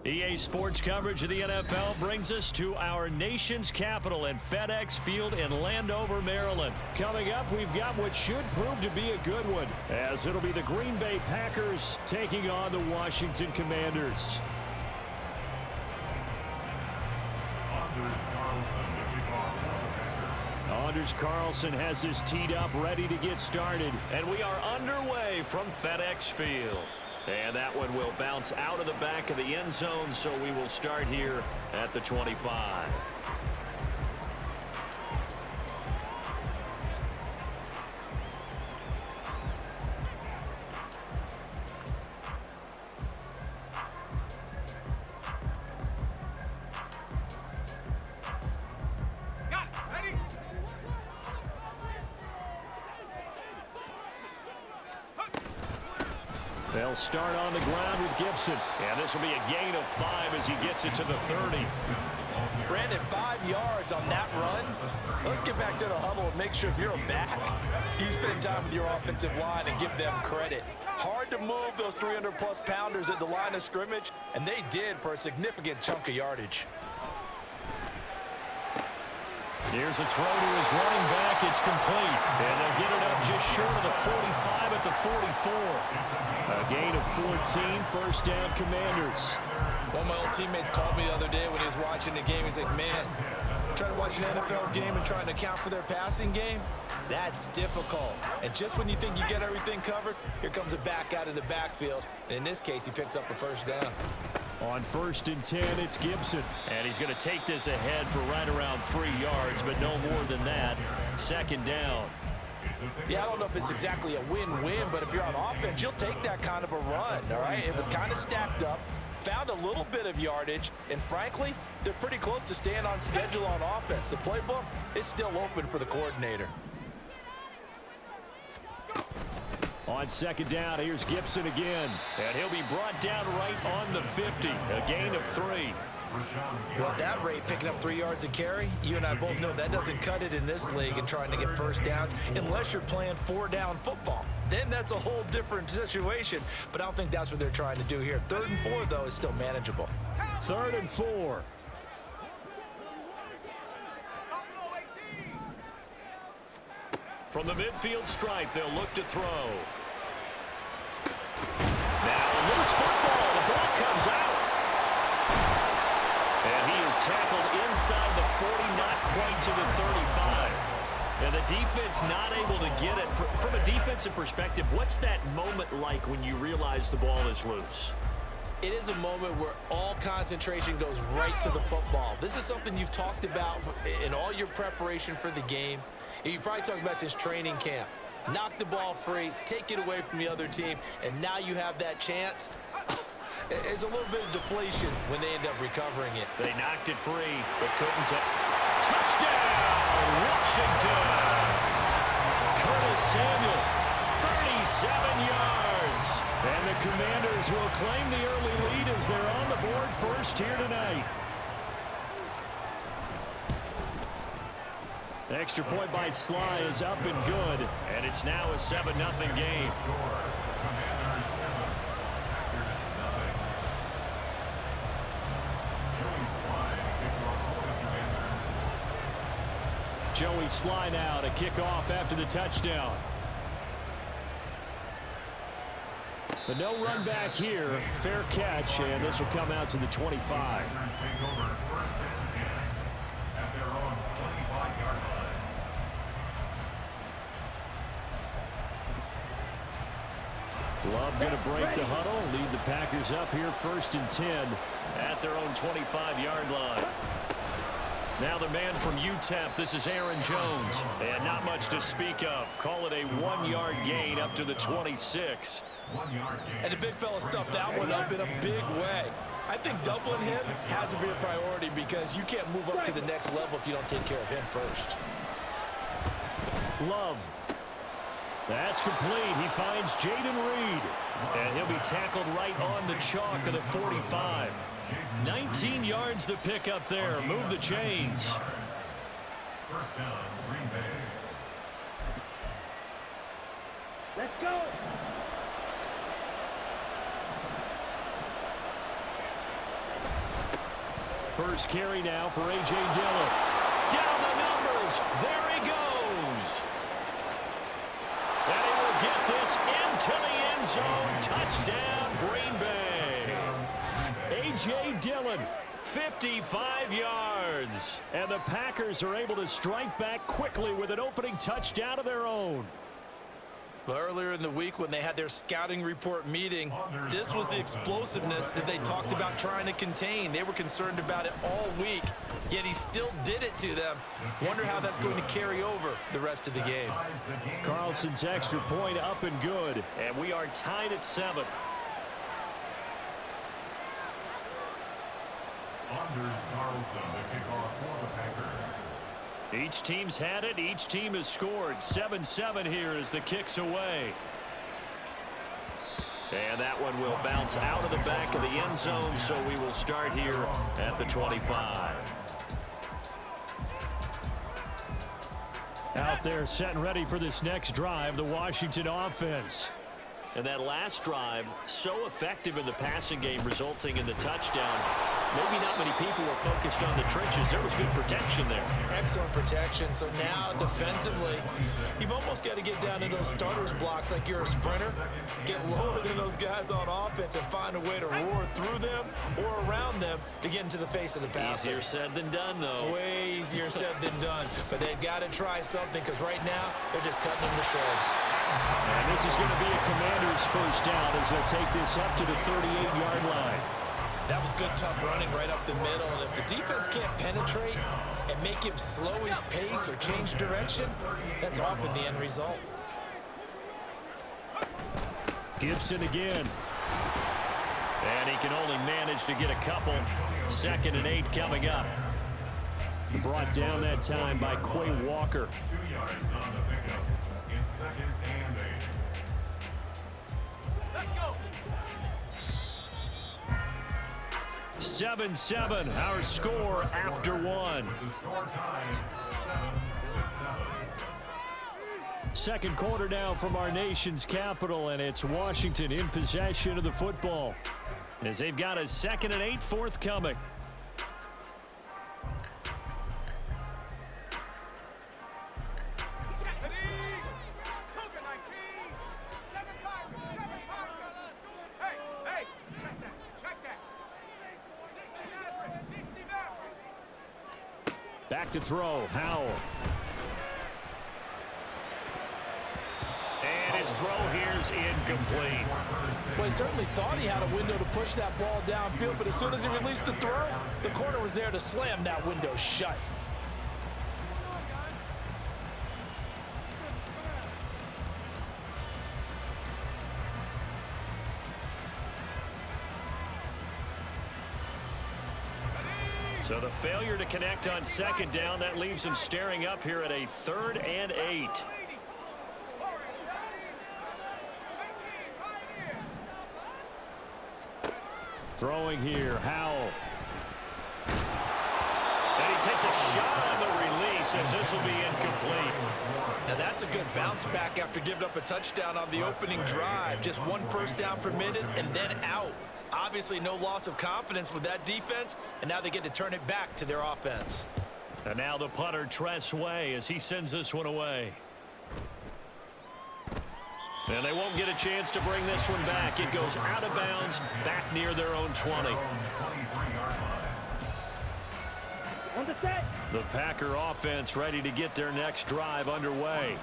EA Sports coverage of the NFL brings us to our nation's capital in FedEx Field in Landover, Maryland. Coming up, we've got what should prove to be a good one, as it'll be the Green Bay Packers taking on the Washington Commanders. Anders Carlson has this teed up, ready to get started. And we are underway from FedEx Field. And that one will bounce out of the back of the end zone, so we will start here at the 25. They'll start on the ground with Gibson. And this will be a gain of 5 as he gets it to the 30. Brandon, 5 yards on that run. Let's get back to the huddle and make sure if you're a back, you spend time with your offensive line and give them credit. Hard to move those 300-plus pounders at the line of scrimmage, and they did for a significant chunk of yardage. Here's a throw to his running back. It's complete. And they'll get it up just short of the 45 at the 44. A gain of 14, first down Commanders. One of my old teammates called me the other day when he was watching the game. He's like, man, trying to watch an NFL game and trying to account for their passing game, that's difficult. And just when you think you get everything covered, here comes a back out of the backfield. And in this case, he picks up a first down. On 1st and 10, it's Gibson. And he's going to take this ahead for right around 3 yards, but no more than that. 2nd down. Yeah, I don't know if it's exactly a win-win, but if you're on offense, you'll take that kind of a run, all right? It was kind of stacked up, found a little bit of yardage, and frankly, they're pretty close to staying on schedule on offense. The playbook is still open for the coordinator. On 2nd down, here's Gibson again. And he'll be brought down right on the 50. A gain of 3. Well, at that rate, picking up 3 yards a carry, you and I both know that doesn't cut it in this league and trying to get first downs unless you're playing 4-down football. Then that's a whole different situation, but I don't think that's what they're trying to do here. 3rd and 4, though, is still manageable. 3rd and 4. From the midfield stripe, they'll look to throw. Now, loose football. The ball comes out. And he is tackled inside the 40, not quite to the 35. And the defense not able to get it. From a defensive perspective, what's that moment like when you realize the ball is loose? It is a moment where all concentration goes right to the football. This is something you've talked about in all your preparation for the game. You probably talked about since training camp. Knock the ball free, take it away from the other team, and now you have that chance. It's a little bit of deflation when they end up recovering it. They knocked it free, but couldn't. Touchdown, Washington! Curtis Samuel, 37 yards. And the Commanders will claim the early lead as they're on the board first here tonight. Extra point by Sly is up and good, and it's now a 7-0 game. Joey Sly now to kick off after the touchdown. But no run back here. Fair catch, and this will come out to the 25. Love going to break the huddle, lead the Packers up here 1st and 10 at their own 25-yard line. Now the man from UTEP, this is Aaron Jones. And not much to speak of. Call it a 1-yard gain up to the 26. And the big fella stuffed that one up in a big way. I think doubling him has to be a priority because you can't move up to the next level if you don't take care of him first. Love. That's complete. He finds Jaden Reed. And he'll be tackled right on the chalk of the 45. 19 yards to pick up there. Move the chains. First down, Green Bay. Let's go. First carry now for A.J. Dillon. Down the numbers. There he goes. And he will get this into the end zone. Touchdown, Green Bay. A.J. Dillon, 55 yards. And the Packers are able to strike back quickly with an opening touchdown of their own. Well, earlier in the week when they had their scouting report meeting, this was the explosiveness that they talked about trying to contain. They were concerned about it all week, yet he still did it to them. Wonder how that's going to carry over the rest of the game. Carlson's extra point up and good, and we are tied at 7. Anders Carlson, the kickoff for the Packers. Each team's had it. Each team has scored. 7-7 here as the kick's away. And that one will bounce out of the back of the end zone, so we will start here at the 25. Out there set and ready for this next drive, the Washington offense. And that last drive, so effective in the passing game, resulting in the touchdown. Maybe not many people were focused on the trenches. There was good protection there. Excellent protection. So now defensively, you've almost got to get down into those starters blocks like you're a sprinter. Get lower than those guys on offense and find a way to roar through them or around them to get into the face of the passer. Easier said than done, though. Way easier said than done. But they've got to try something because right now they're just cutting them to shreds. And this is going to be a Commanders first down as they'll take this up to the 38-yard line. That was good, tough running right up the middle. And if the defense can't penetrate and make him slow his pace or change direction, that's often the end result. Gibson again. And he can only manage to get a couple. 2nd and 8 coming up. Brought down that time by Quay Walker. 2 yards on the pickup in 2nd and 8. Let's go. 7-7, our score after one. The score tied 7-7. Second quarter now from our nation's capital, and it's Washington in possession of the football as they've got a 2nd and 8 forthcoming. Back to throw, Howell. And his throw here's incomplete. Well, he certainly thought he had a window to push that ball downfield, but as soon as he released the throw, the corner was there to slam that window shut. So the failure to connect on 2nd down, that leaves him staring up here at a 3rd and 8. Throwing here, Howell. And he takes a shot on the release as this will be incomplete. Now that's a good bounce back after giving up a touchdown on the opening drive. Just 1 first down permitted and then out. Obviously no loss of confidence with that defense, and now they get to turn it back to their offense. And now the punter, Tress Way, as he sends this one away. And they won't get a chance to bring this one back. It goes out of bounds, back near their own 20. On the set. The Packer offense ready to get their next drive underway.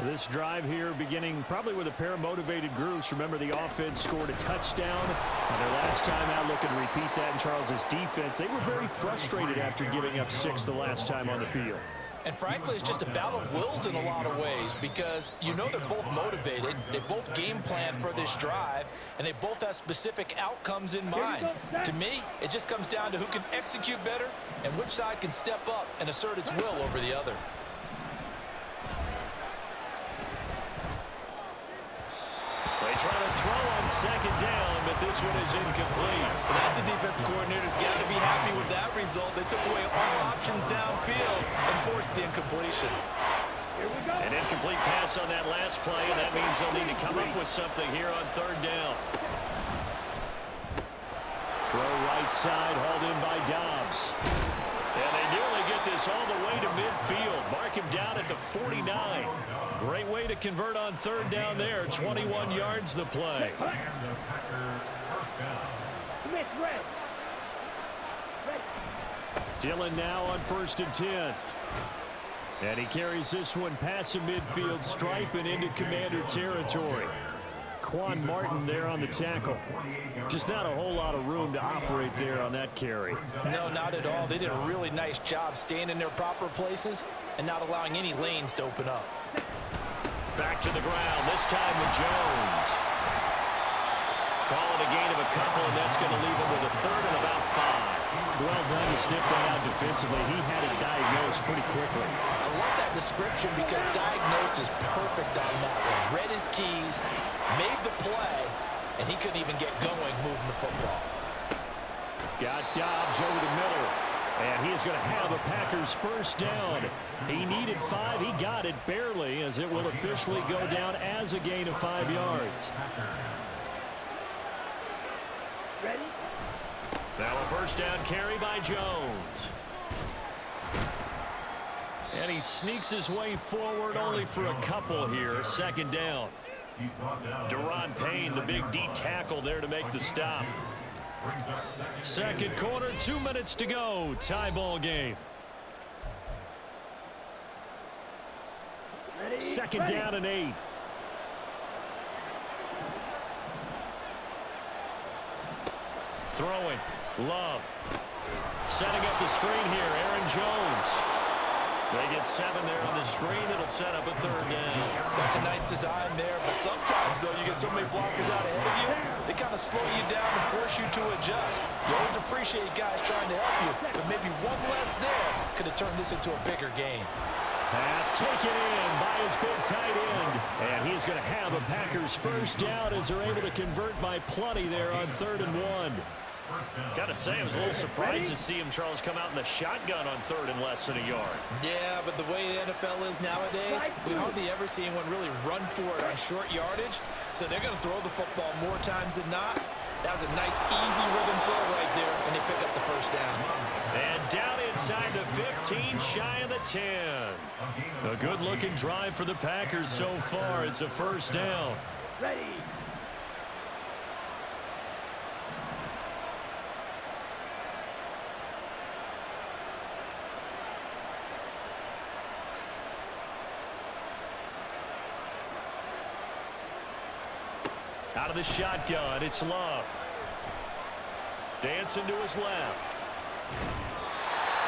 This drive here beginning probably with a pair of motivated groups. Remember, the offense scored a touchdown. And their last time out, looking to repeat that in Charles's defense. They were very frustrated after giving up 6 the last time on the field. And frankly, it's just a battle of wills in a lot of ways because you know they're both motivated. They both game plan for this drive, and they both have specific outcomes in mind. To me, it just comes down to who can execute better and which side can step up and assert its will over the other. They try to throw on 2nd down, but this one is incomplete. Well, that's a defensive coordinator's got to be happy with that result. They took away all options downfield and forced the incompletion. Here we go. An incomplete pass on that last play, and that means they'll need to come up with something here on 3rd down. Throw right right side, hauled in by Dobbs. And they nearly get this all the way to midfield. Mark him down at the 49. Great way to convert on third down there. 21 yards the play. Dillon now on 1st and 10. And he carries this one past the midfield stripe and into Commander territory. Quan Martin there on the tackle. Just not a whole lot of room to operate there on that carry. No, not at all. They did a really nice job staying in their proper places and not allowing any lanes to open up. Back to the ground, this time with Jones. Call it a gain of a couple, and that's going to leave him with a third and about 5. Well done to sniff that out defensively. He had it diagnosed pretty quickly. I love that description because diagnosed is perfect on that one. Read his keys, made the play, and he couldn't even get going moving the football. Got Dobbs over the middle, and he's going to have a Packers first down. He needed 5. He got it barely, as it will officially go down as a gain of 5 yards. Ready? Now a first down carry by Jones. And he sneaks his way forward only for a couple here. Second down. Deron Payne, the big D tackle there to make the stop. Second quarter, 2 minutes to go. Tie ball game. Ready? Second down and 8. Throwing. Love. Setting up the screen here. Aaron Jones. They get 7 there on the screen. It'll set up a third down. That's a nice design there, but sometimes, though, you get so many blockers out ahead of you, they kind of slow you down and force you to adjust. You always appreciate guys trying to help you, but maybe one less there could have turned this into a bigger game. Pass taken in by his big tight end. And he's going to have a Packers first down as they're able to convert by plenty there on 3rd and 1. Gotta say, I was a little surprised to see him, Charles, come out in the shotgun on 3rd and less than a yard. Yeah, but the way the NFL is nowadays, we hardly ever see anyone really run for it on short yardage. So they're going to throw the football more times than not. That was a nice, easy rhythm throw right there, and they pick up the first down. And down inside the 15, shy of the 10. A good-looking drive for the Packers so far. It's a first down. Ready? Out of the shotgun, it's Love. Dancing to his left.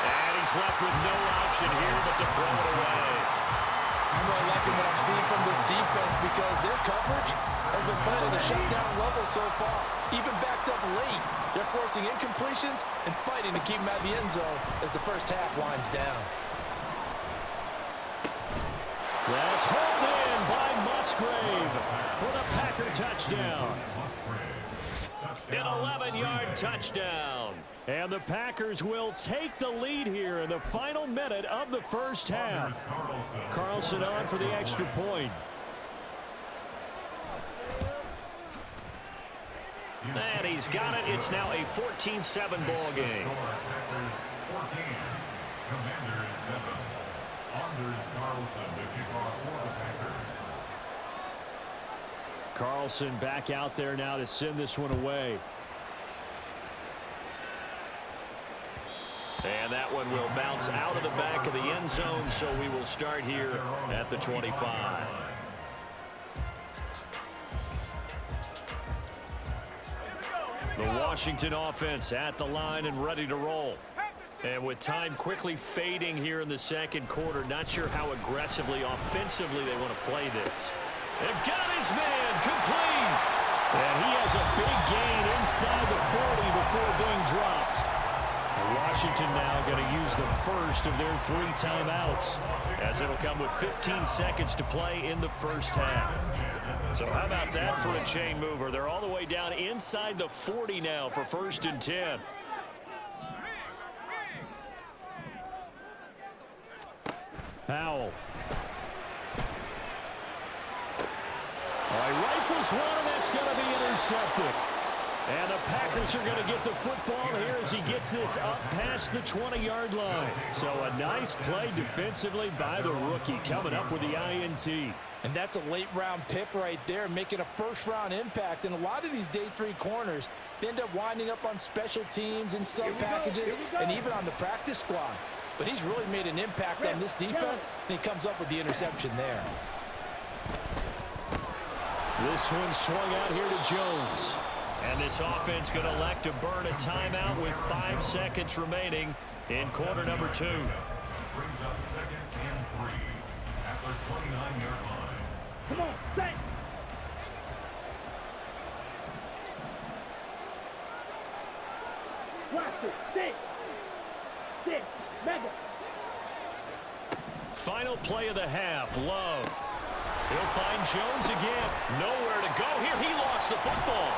And he's left with no option here but to throw it away. I'm really liking what I'm seeing from this defense because their coverage has been playing at a shutdown level so far. Even backed up late, they're forcing incompletions and fighting to keep them out of the end zone as the first half winds down. That's hauled in by Musgrave for the Packer touchdown. An 11-yard touchdown. And the Packers will take the lead here in the final minute of the first half. Carlson on for the extra point. And he's got it. It's now a 14-7 ball game. Commanders 7. Anders Carlson to kick off for the Packers. Carlson back out there now to send this one away. And that one will bounce out of the back of the end zone, so we will start here at the 25. The Washington offense at the line and ready to roll. And with time quickly fading here in the second quarter, not sure how aggressively, offensively they want to play this. And got his man complete. And he has a big gain inside the 40 before being dropped. Washington now going to use the first of their 3 timeouts, as it'll come with 15 seconds to play in the first half. So how about that for a chain mover? They're all the way down inside the 40 now for 1st and 10. Powell. All right, rifles one, and that's going to be intercepted. And the Packers are going to get the football here this up past the 20-yard line. So a nice play defensively by the rookie, coming up with the INT. And that's a late-round pick right there, making a first-round impact. And a lot of these day 3 corners, they end up winding up on special teams and sub packages and even on the practice squad. But he's really made an impact on this defense, and he comes up with the interception there. This one swung out here to Jones. And this offense going to elect to burn a timeout with 5 seconds remaining in quarter number 2. Brings up 2nd and 3 at the 29-yard line. Come on, set. Watch it. Six. Mega. Final play of the half, Love. He'll find Jones again. Nowhere to go here. He lost the football.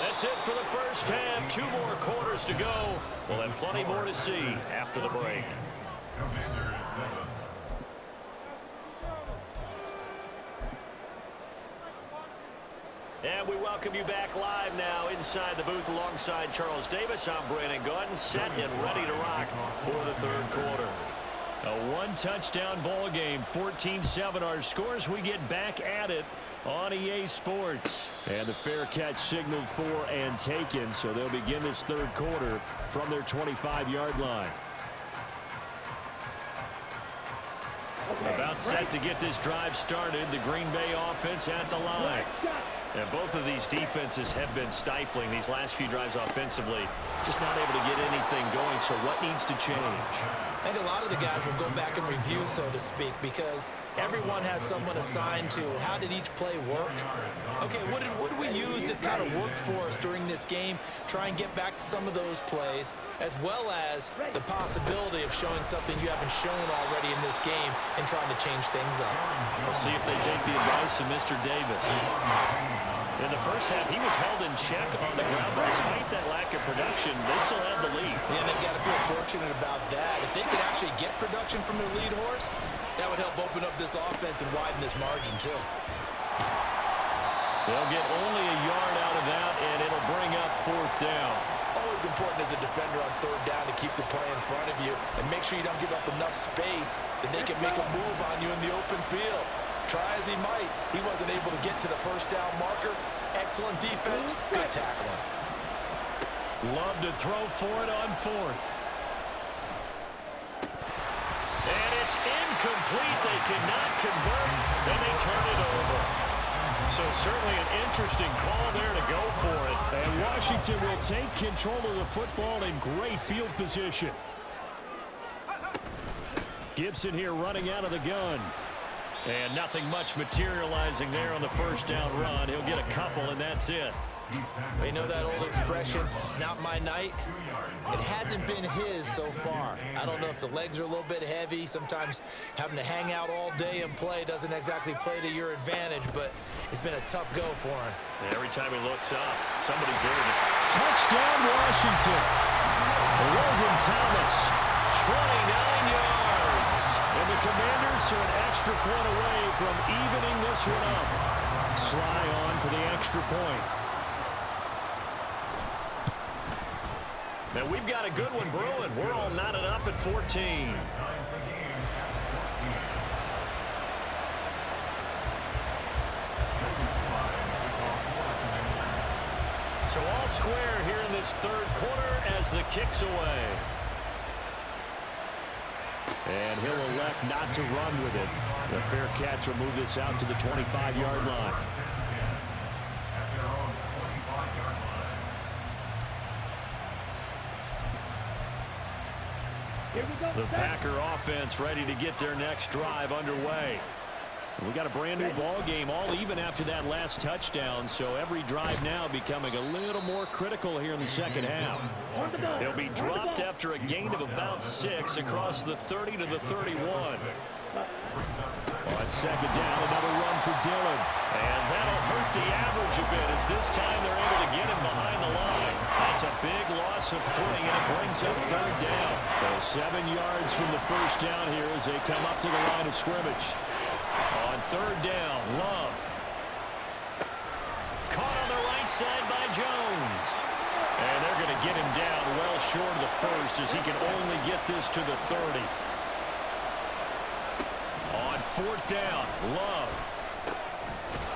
That's it for the first half. 2 more quarters to go. We'll have plenty more to see after the break. Commanders 7. And we welcome you back live now inside the booth alongside Charles Davis. I'm Brandon Gaudin, set and ready to rock for the 3rd quarter. A 1-touchdown ball game, 14-7 our scores. We get back at it on EA Sports. And the fair catch signaled for and taken, so they'll begin this 3rd quarter from their 25-yard line. About set to get this drive started. The Green Bay offense at the line. And both of these defenses have been stifling these last few drives offensively. Just not able to get anything going, so what needs to change? I think a lot of the guys will go back and review, so to speak, because everyone has someone assigned to how did each play work. Okay, what did we use that kind of worked for us during this game? Try and get back to some of those plays, as well as the possibility of showing something you haven't shown already in this game and trying to change things up. We'll see if they take the advice of Mr. Davis. In the first half, he was held in check on the ground, but despite that lack of production, they still had the lead. Yeah, they've got to feel fortunate about that. If they could actually get production from their lead horse, that would help open up this offense and widen this margin, too. They'll get only a yard out of that, and it'll bring up 4th down. Always important as a defender on 3rd down to keep the play in front of you and make sure you don't give up enough space that they can make a move on you in the open field. Try as he might, he wasn't able to get to the 1st down marker. Excellent defense, good tackling. Love to throw for it on 4th. And it's incomplete. They cannot convert, and they turn it over. So certainly an interesting call there to go for it. And Washington will take control of the football in great field position. Gibson here running out of the gun. And nothing much materializing there on the 1st down run. He'll get a couple, and that's it. You know that old expression, it's not my night? It hasn't been his so far. I don't know if the legs are a little bit heavy. Sometimes having to hang out all day and play doesn't exactly play to your advantage, but it's been a tough go for him. And every time he looks up, somebody's there. Touchdown, Washington. Logan Thomas, 29 yards. And the Commanders are an extra point away from evening this one up. Sly on for the extra point. Now we've got a good one brewing. We're all knotted up at 14. So all square here in this 3rd quarter as the kick's away. And he'll elect not to run with it. The fair catch will move this out to the 25-yard line. The Packer offense ready to get their next drive underway. We got a brand new ball game, all even after that last touchdown, so every drive now becoming a little more critical here in the 2nd half. They'll be dropped after a gain of about 6 across the 30 to the 31. On 2nd down, another run for Dillon. And that'll hurt the average a bit as this time they're able to get him behind the line. That's a big loss of 3, and it brings up 3rd down. So 7 yards from the 1st down here as they come up to the line of scrimmage. On 3rd down, Love. Caught on the right side by Jones. well short of the first as he can only get this to the 30. On fourth down, Love.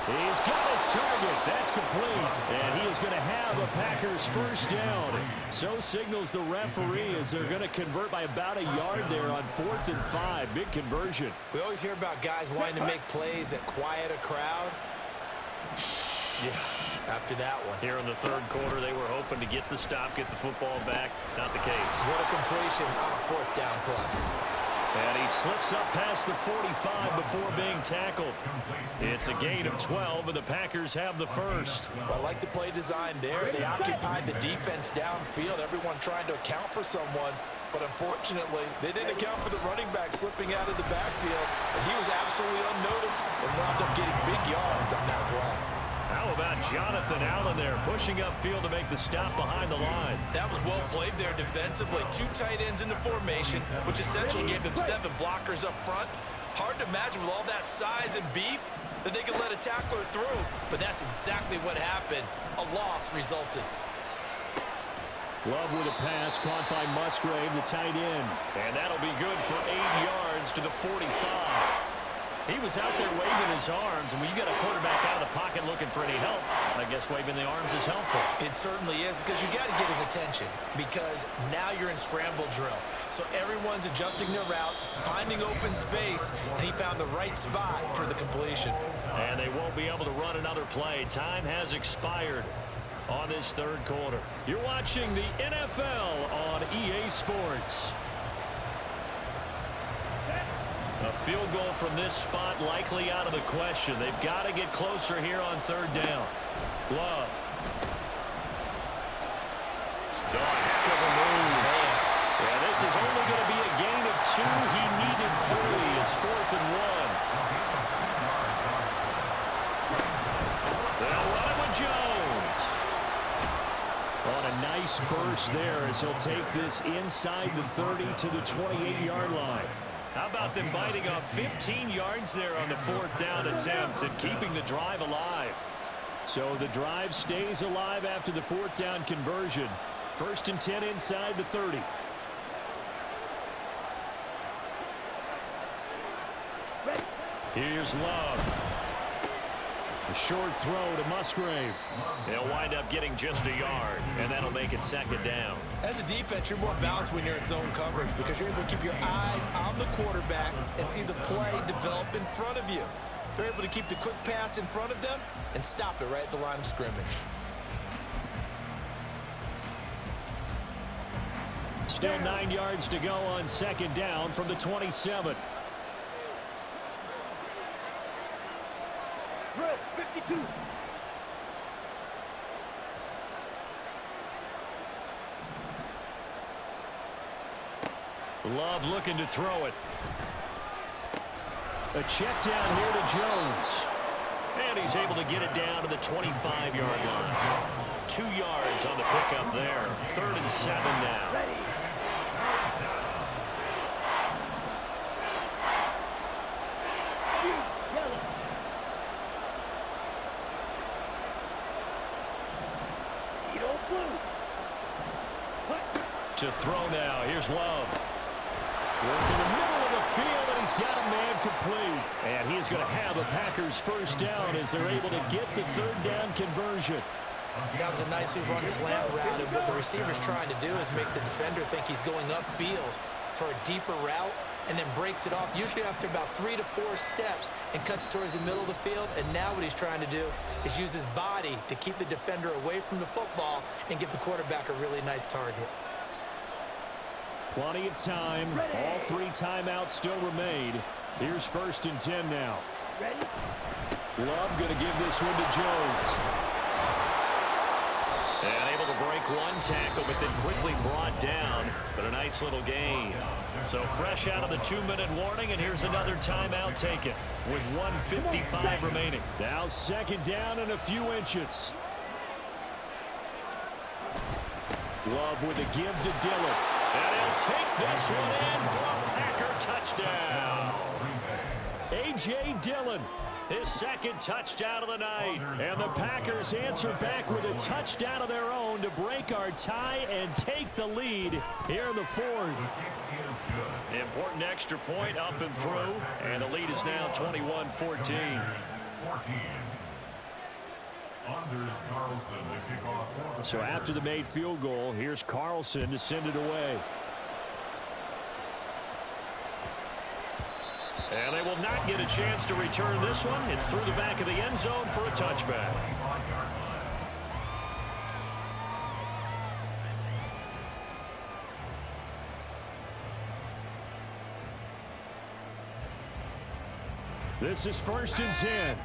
He's got his target. That's complete. And he is going to have a Packers first down. So signals the referee as they're going to convert by about a yard there on 4th and 5. Big conversion. We always hear about guys wanting to make plays that quiet a crowd. Yeah, after that one. Here in the third quarter, they were hoping to get the stop, get the football back. Not the case. What a completion on a 4th down play. And he slips up past the 45 before being tackled. It's a gain of 12, and the Packers have the first. I like the play design there. They occupied the defense downfield, everyone trying to account for someone. But unfortunately, they didn't account for the running back slipping out of the backfield. And he was absolutely unnoticed and wound up getting big yards on that play. How about Jonathan Allen there, pushing upfield to make the stop behind the line? That was well played there defensively. 2 tight ends in the formation, which essentially gave them 7 blockers up front. Hard to imagine with all that size and beef that they could let a tackler through, but that's exactly what happened. A loss resulted. Love with a pass caught by Musgrave, the tight end. And that'll be good for 8 yards to the 45. He was out there waving his arms, and when you got a quarterback out of the pocket looking for any help, I guess waving the arms is helpful. It certainly is, because you got to get his attention, because now you're in scramble drill. So everyone's adjusting their routes, finding open space, and he found the right spot for the completion. And they won't be able to run another play. Time has expired on this third quarter. You're watching the NFL on EA Sports. A field goal from this spot likely out of the question. They've got to get closer here on third down. Love. Oh, heck of a move. Yeah, this is only going to be a gain of 2. He needed 3. It's 4th and 1. They'll run it with Jones. On a nice burst there as he'll take this inside the 30 to the 28-yard line. How about them biting off 15 yards there on the 4th down attempt and keeping the drive alive? So the drive stays alive after the 4th down conversion. 1st and 10 inside the 30. Here's Love. A short throw to Musgrave. They'll wind up getting just a yard, and that'll make it 2nd down. As a defense, you're more balanced when you're in zone coverage because you're able to keep your eyes on the quarterback and see the play develop in front of you. They're able to keep the quick pass in front of them and stop it right at the line of scrimmage. Still 9 yards to go on 2nd down from the 27. 52. Love looking to throw it. A check down here to Jones. And he's able to get it down to the 25-yard line. 2 yards on the pickup there. 3rd and 7 now. Ready. Yellow. Edo blue. To throw now. Here's Love. Working the middle of the field, and he's got a man complete. And he's going to have a Packers first down as they're able to get the 3rd down conversion. That was a nicely run slant route, and what the receiver's trying to do is make the defender think he's going upfield for a deeper route and then breaks it off, usually after about 3 to 4 steps, and cuts towards the middle of the field. And now what he's trying to do is use his body to keep the defender away from the football and give the quarterback a really nice target. Plenty of time. All 3 timeouts still remain. Here's 1st and 10 now. Ready? Love going to give this one to Jones. And able to break 1 tackle, but then quickly brought down. But a nice little gain. So fresh out of the 2-minute warning, and here's another timeout taken with 1:55 remaining. Now 2nd down and a few inches. Love with a give to Dillon. And he'll take this one in for a Packer touchdown. A.J. Dillon His second touchdown of the night. And the Packers answer back with a touchdown of their own to break our tie and take the lead here in the fourth. Important extra point up and through. And the lead is now 21-14. So after the made field goal, here's Carlson to send it away. And they will not get a chance to return this one. It's through the back of the end zone for a touchback. This is 1st and 10.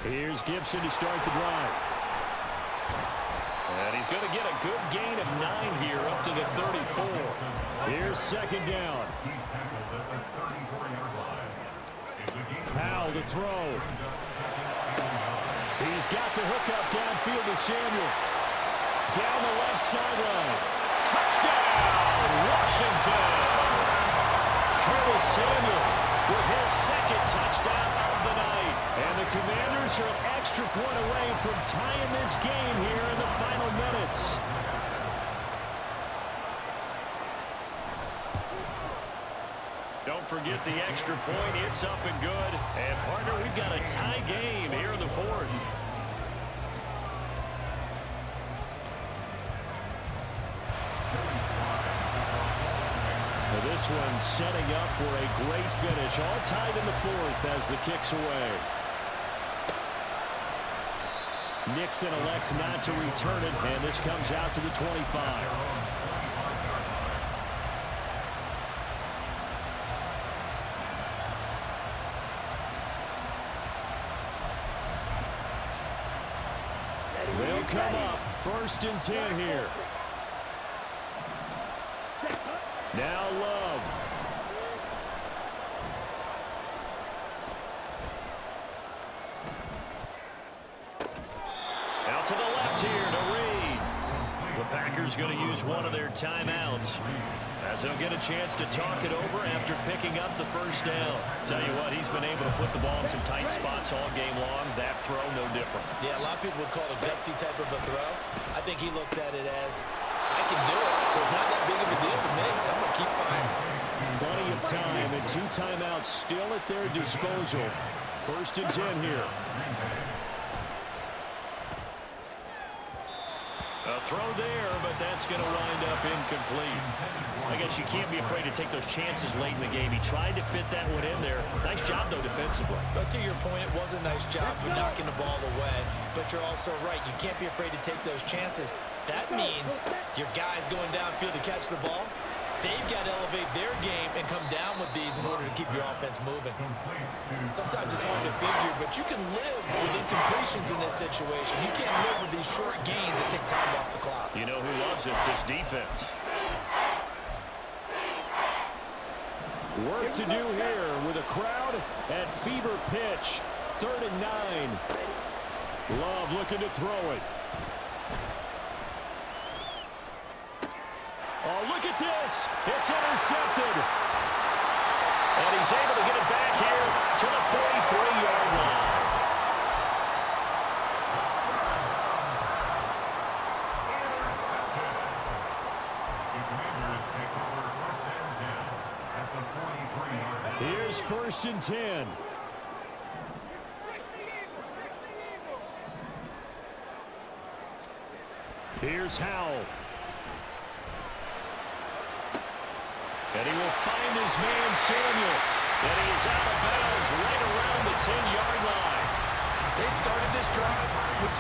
Here's Gibson to start the drive. And he's going to get a good gain of 9 here up to the 34. Here's 2nd down. Powell to throw. He's got the hookup downfield to Samuel. Down the left sideline. Touchdown, Washington. Curtis Samuel with his 2nd touchdown of the night. And the Commanders are an extra point away from tying this game here in the final minutes. Don't forget the extra point. It's up and good. And, partner, we've got a tie game here in the fourth. This one setting up for a great finish. All tied in the fourth as the kick's away. Nixon elects not to return it, and this comes out to the 25. They'll come up 1st and 10 here. Now Love. Out to the left here to Reed. The Packers going to use one of their timeouts as they'll get a chance to talk it over after picking up the 1st down. Tell you what, he's been able to put the ball in some tight spots all game long. That throw, no different. Yeah, a lot of people would call it a gutsy type of a throw. I think he looks at it as, I can do it, so it's not that big of a deal to me. I'm going to keep firing. Plenty of time and 2 timeouts still at their disposal. 1st and 10 here. A throw there, but that's going to wind up incomplete. I guess you can't be afraid to take those chances late in the game. He tried to fit that one in there. Nice job, though, defensively. But to your point, it was a nice job of knocking the ball away. But you're also right. You can't be afraid to take those chances. That means your guys going downfield to catch the ball, they've got to elevate their game and come down with these in order to keep your offense moving. Sometimes it's hard to figure, but you can live with incompletions in this situation. You can't live with these short gains that take time off the clock. You know who loves it? This defense. Work to do here with a crowd at fever pitch. 3rd and 9. Love looking to throw it. Oh, look at this. It's intercepted. And he's able to get it back here to the 43-yard line. Here's 1st and 10. Here's Howell. And he will find his man, Samuel. And he is out of bounds right around the 10-yard line. They started this drive with